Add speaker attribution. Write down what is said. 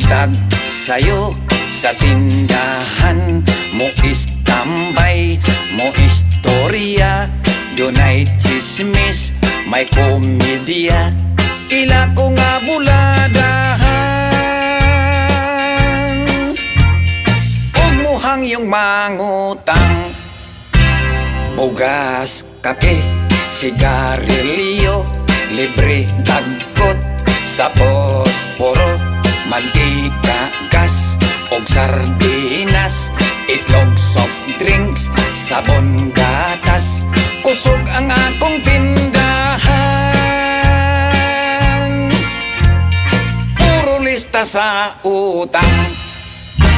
Speaker 1: Itag sayo sa tindahan mo istambay, mo istorya, dunay chismis, may komedya, ila ko nga buladahan. Ug muhang yung mangutang, bugas, kape, sigarilyo, libre dagkot sa posporo, mantika, gas, og sardinas, itlog, soft drinks, sabon, gatas, kusog ang akong tindahan. Puro lista sa utang.